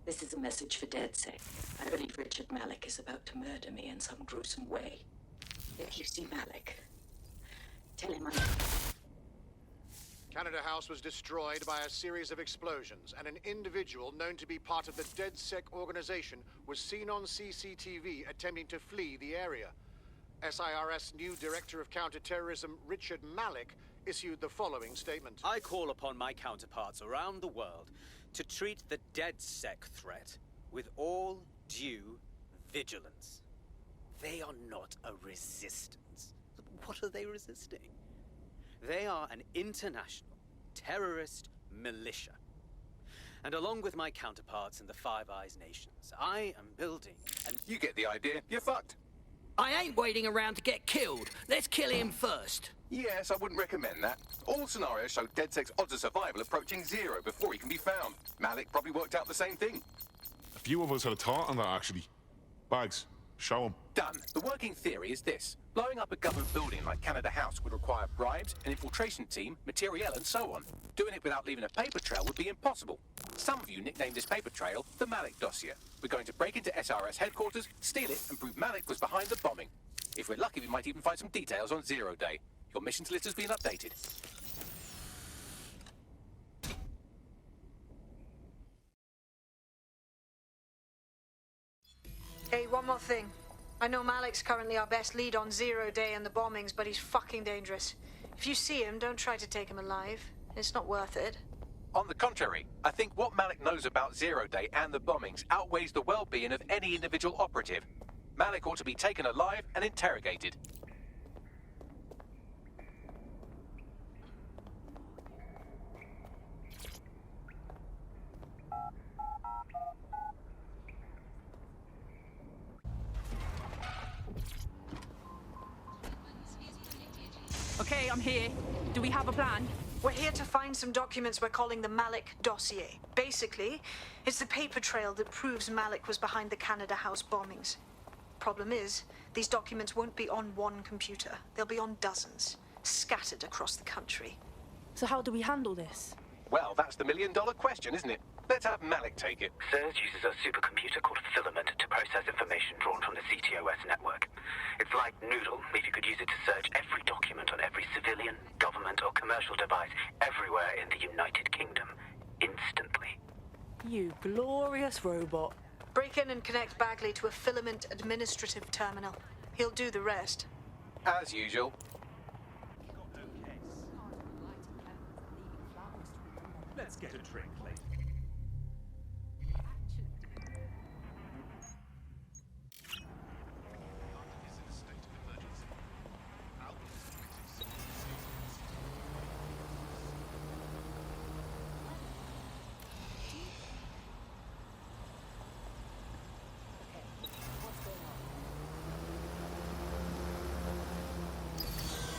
This is a message for DedSec. I believe Richard Malik is about to murder me in some gruesome way. If you see Malik, tell him Canada House was destroyed by a series of explosions, and an individual known to be part of the DedSec organization was seen on CCTV attempting to flee the area. SIRS new Director of Counterterrorism, Richard Malik, issued the following statement. I call upon my counterparts around the world to treat the DedSec threat with all due vigilance. They are not a resistance. What are they resisting? They are an international terrorist militia. And along with my counterparts in the Five Eyes nations, I am building an... You get the idea. You're fucked. I ain't waiting around to get killed. Let's kill him first. Yes, I wouldn't recommend that. All scenarios show DedSec's odds of survival approaching 0 before he can be found. Malik probably worked out the same thing. A few of us had a thought on that, actually. Bags, show him. Done. The working theory is this. Blowing up a government building like Canada House would require bribes, an infiltration team, materiel, and so on. Doing it without leaving a paper trail would be impossible. Some of you nicknamed this paper trail the Malik Dossier. We're going to break into SRS headquarters, steal it, and prove Malik was behind the bombing. If we're lucky, we might even find some details on Zero Day. Your missions list has been updated. Hey, one more thing. I know Malik's currently our best lead on Zero Day and the bombings, but he's fucking dangerous. If you see him, don't try to take him alive. It's not worth it. On the contrary, I think what Malik knows about Zero Day and the bombings outweighs the well-being of any individual operative. Malik ought to be taken alive and interrogated. Okay, I'm here. Do we have a plan? We're here to find some documents we're calling the Malik Dossier. Basically, it's the paper trail that proves Malik was behind the Canada House bombings. Problem is, these documents won't be on one computer. They'll be on dozens, scattered across the country. So how do we handle this? Well, that's the million-dollar question, isn't it? Let's have Malik take it. SIRS uses a supercomputer called Filament to process information drawn from the CTOS network. It's like Noodle, if you could use it to search every document on every civilian, government, or commercial device everywhere in the United Kingdom, instantly. You glorious robot. Break in and connect Bagley to a Filament administrative terminal. He'll do the rest. As usual. Let's get a drink, lady.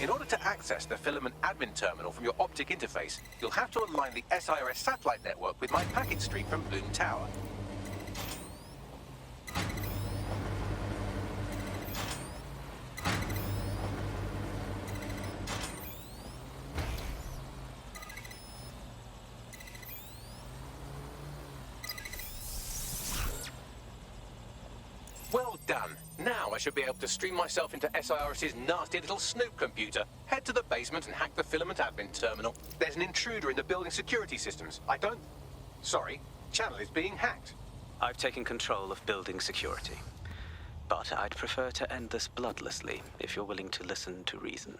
In order to access the Filament admin terminal from your optic interface, you'll have to align the SIRS satellite network with my packet stream from Bloom Tower. Well done. Now I should be able to stream myself into SIRS's nasty little Snoop computer, head to the basement and hack the Filament admin terminal. There's an intruder in the building security systems. Sorry, channel is being hacked. I've taken control of building security. But I'd prefer to end this bloodlessly, if you're willing to listen to reason.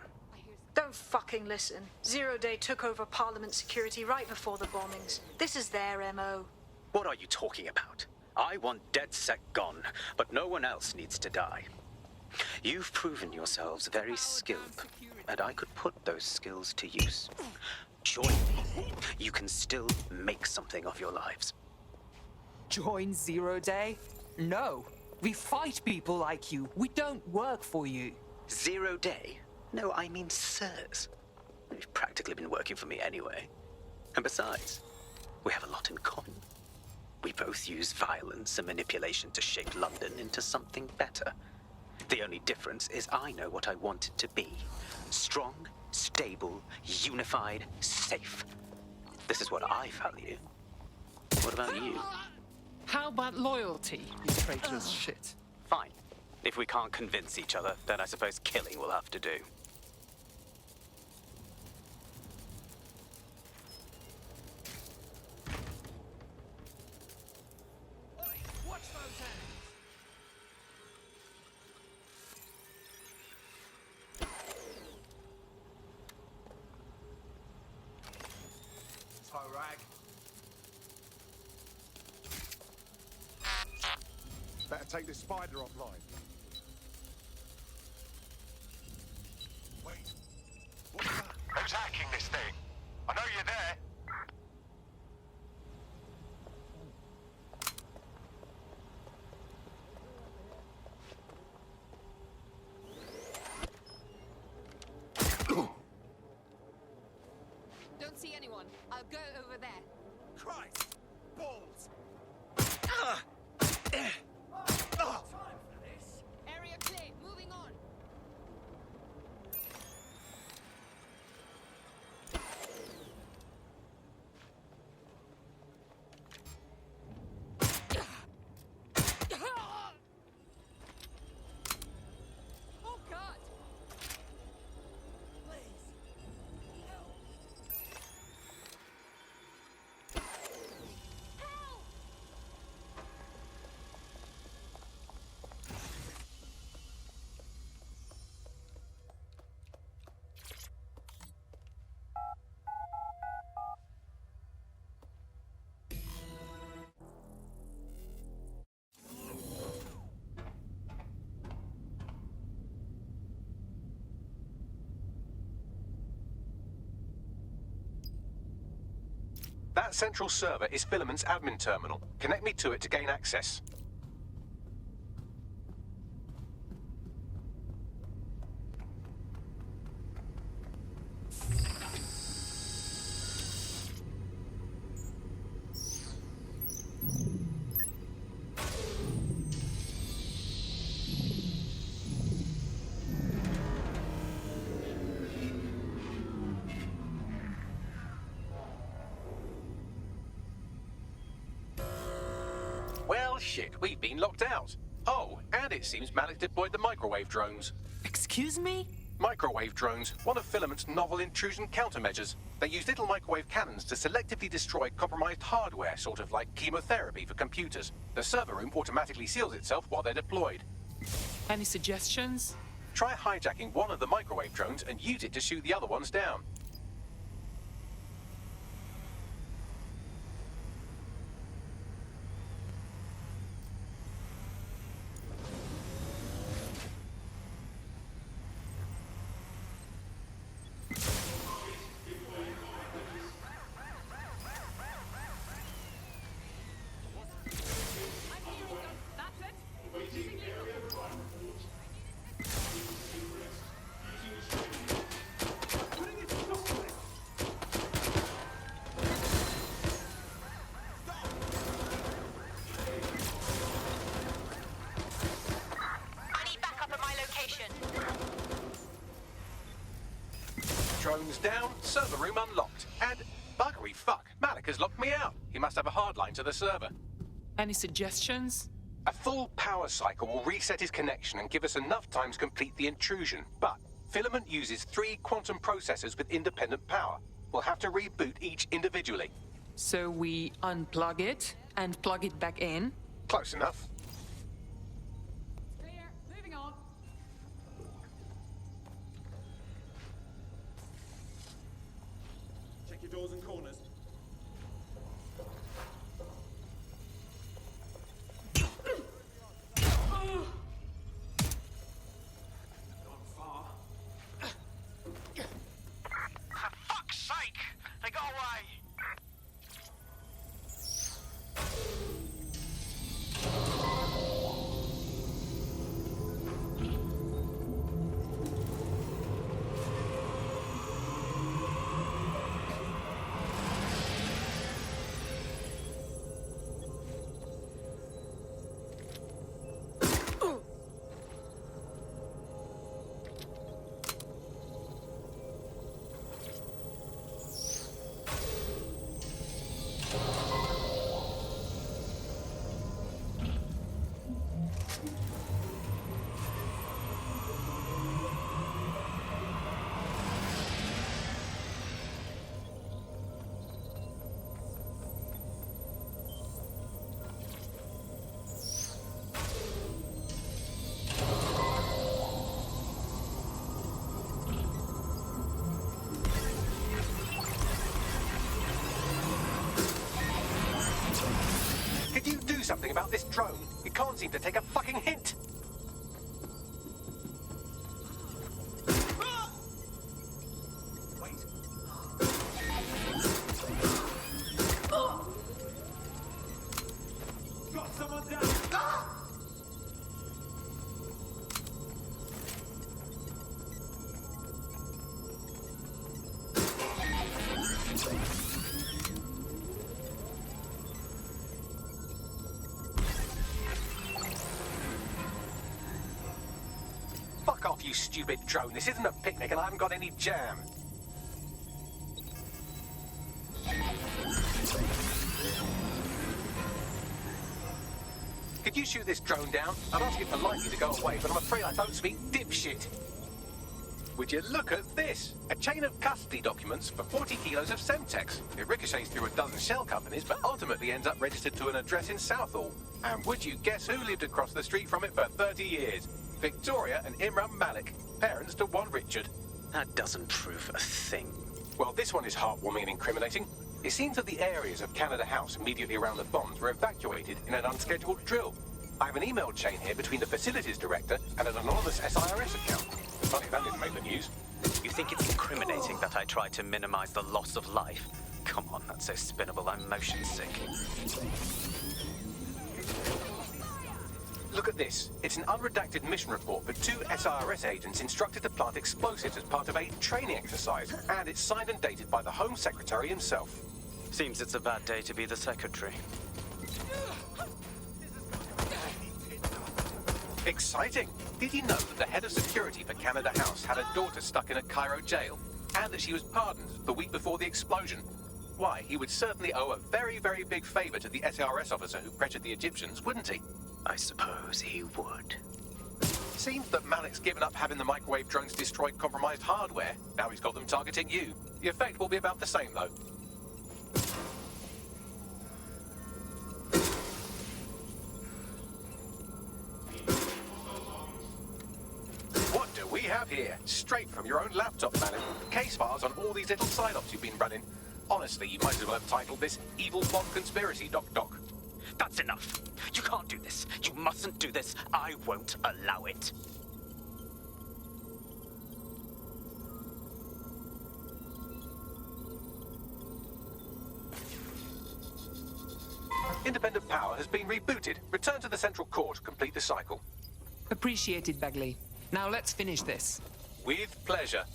Don't fucking listen. Zero Day took over Parliament security right before the bombings. This is their MO. What are you talking about? I want DedSec gone, but no one else needs to die. You've proven yourselves very skilled, and I could put those skills to use. Join me. You can still make something of your lives. Join Zero Day? No. We fight people like you. We don't work for you. Zero Day? No, I mean SIRS. You've practically been working for me anyway. And besides, we have a lot in common. We both use violence and manipulation to shape London into something better. The only difference is I know what I want it to be. Strong, stable, unified, safe. This is what I value. What about you? How about loyalty, you traitorous shit? Fine. If we can't convince each other, then I suppose killing will have to do. Watch those hands. Torag. Better take this spider offline. Wait. What's that? Who's hacking this thing? I know you're there. Don't see anyone. I'll go over there. Christ! Balls! Area clear. Moving on. Oh God! That central server is Filament's admin terminal. Connect me to it to gain access. Well, shit, we've been locked out. Oh, and it seems Malik deployed the microwave drones. Excuse me? Microwave drones, one of Filament's novel intrusion countermeasures. They use little microwave cannons to selectively destroy compromised hardware, sort of like chemotherapy for computers. The server room automatically seals itself while they're deployed. Any suggestions? Try hijacking one of the microwave drones and use it to shoot the other ones down. Drones down, server room unlocked. And, buggery fuck, Malik has locked me out. He must have a hard line to the server. Any suggestions? A full power cycle will reset his connection and give us enough time to complete the intrusion. But Filament uses 3 quantum processors with independent power. We'll have to reboot each individually. So we unplug it and plug it back in? Close enough. Clear. Moving on. Check your doors and corners. Gone far. For fuck's sake! They got away! something about this drone. It can't seem to take a fucking hint. Got someone down! Fuck off, you stupid drone. This isn't a picnic and I haven't got any jam. Could you shoot this drone down? I'd ask it politely to go away, but I'm afraid I don't speak dipshit. Would you look at this? A chain of custody documents for 40 kilos of Semtex. It ricochets through a dozen shell companies, but ultimately ends up registered to an address in Southall. And would you guess who lived across the street from it for 30 years? Victoria and Imran Malik, parents to one Richard. That doesn't prove a thing. Well, this one is heartwarming and incriminating. It seems that the areas of Canada House immediately around the bombs were evacuated in an unscheduled drill. I have an email chain here between the facilities director and an anonymous SIRS account. Funny that didn't make the news. You think it's incriminating that I tried to minimize the loss of life? Come on, that's so spinnable, I'm motion sick. Look at this. It's an unredacted mission report for 2 SIRS agents instructed to plant explosives as part of a training exercise. And it's signed and dated by the Home Secretary himself. Seems it's a bad day to be the secretary. Exciting! Did you know that the head of security for Canada House had a daughter stuck in a Cairo jail? And that she was pardoned the week before the explosion? Why, he would certainly owe a very, very big favor to the SIRS officer who pressured the Egyptians, wouldn't he? I suppose he would. Seems that Malik's given up having the microwave drones destroy compromised hardware. Now he's got them targeting you. The effect will be about the same, though. What do we have here? Straight from your own laptop, Malik. Case files on all these little side-ops you've been running. Honestly, you might as well have titled this Evil Bomb Conspiracy, Doc. That's enough. You can't do this. You mustn't do this. I won't allow it. Independent power has been rebooted. Return to the central core to complete the cycle. Appreciated, Bagley. Now let's finish this. With pleasure.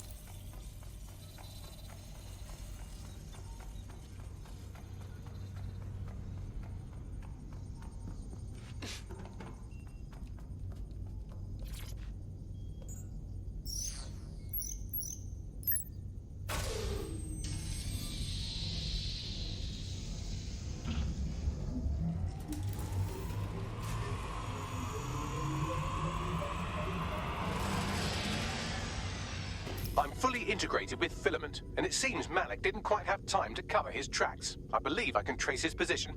I'm fully integrated with Filament, and it seems Malik didn't quite have time to cover his tracks. I believe I can trace his position.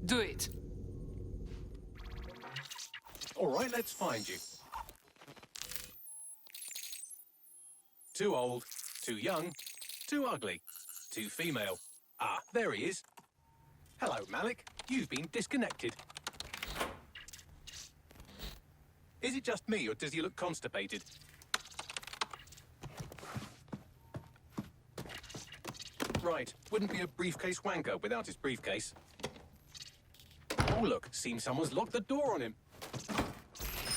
Do it. All right, let's find you. Too old, too young, too ugly, too female. Ah, there he is. Hello, Malik. You've been disconnected. Is it just me, or does he look constipated? Right, wouldn't be a briefcase wanker without his briefcase. Oh, look, seems someone's locked the door on him.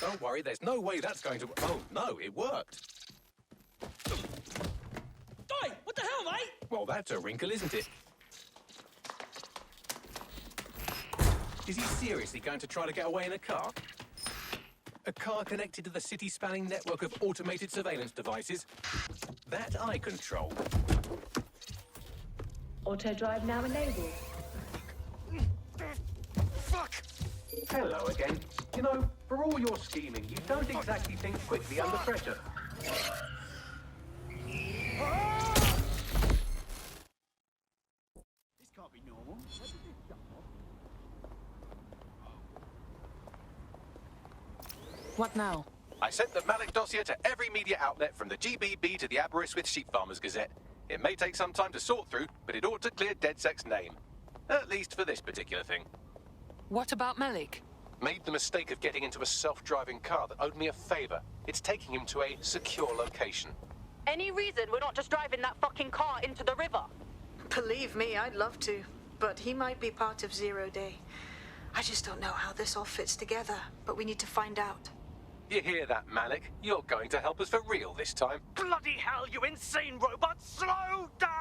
Don't worry, there's no way that's going to... Oh, no, it worked. Oi, what the hell, mate? Well, that's a wrinkle, isn't it? Is he seriously going to try to get away in a car? A car connected to the city-spanning network of automated surveillance devices? That I control. Auto drive now enabled. Fuck! Hello again. You know, for all your scheming, you don't exactly think quickly under pressure. This can't be normal. What now? I sent the Malik Dossier to every media outlet from the GBB to the Aberystwyth Sheep Farmers Gazette. It may take some time to sort through, but it ought to clear DedSec's name. At least for this particular thing. What about Malik? Made the mistake of getting into a self-driving car that owed me a favor. It's taking him to a secure location. Any reason we're not just driving that fucking car into the river? Believe me, I'd love to. But he might be part of Zero Day. I just don't know how this all fits together, but we need to find out. You hear that, Malik? You're going to help us for real this time. Bloody hell, you insane robot! Slow down!